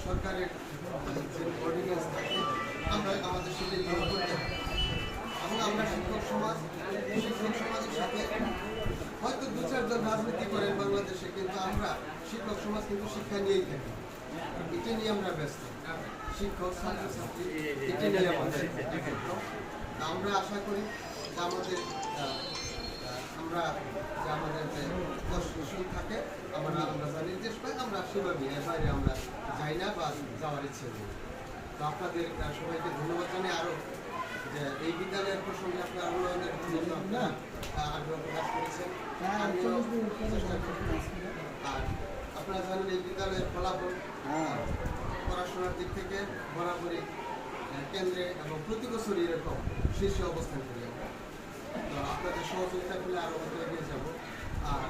সরকারের যে অর্ডিন্যান্স থাকে আমরা আমাদের সেটি গ্রহণ করতে হবে এবং আমরা শিক্ষক সমাজের সাথে হয়তো দু চারজন রাজনীতি করেন বাংলাদেশে, কিন্তু আমরা শিক্ষক সমাজ কিন্তু শিক্ষা নিয়েই থাকি। এটা নিয়ে আমরা ব্যস্ত, শিক্ষক ছাত্রছাত্রী এটা নিয়ে আমাদের। আমরা আশা করি যে আমাদের যে প্রশাসন থাকে আমরা যা নির্দেশ পাই আমরা সেভাবে এর বাইরে আমরা যাই না বা যাওয়ার ইচ্ছে নেই। তো আপনাদের সবাইকে ধন্যবাদ জানাই। আরও যে এই বিদ্যালয়ের প্রসঙ্গে আপনার উন্নয়নের জন্য আপনারা আগ্রহ প্রকাশ করেছেন, আমিও চেষ্টা করব। আর আপনারা জানেন এই বিদ্যালয়ের ফলাফল পড়াশোনার দিক থেকে বরাবরই কেন্দ্রে এবং প্রতি বছরই এরকম শীর্ষে অবস্থান করি আমরা। তো আপনাদের সহযোগিতা পেলে আরও এগিয়ে যাব। আর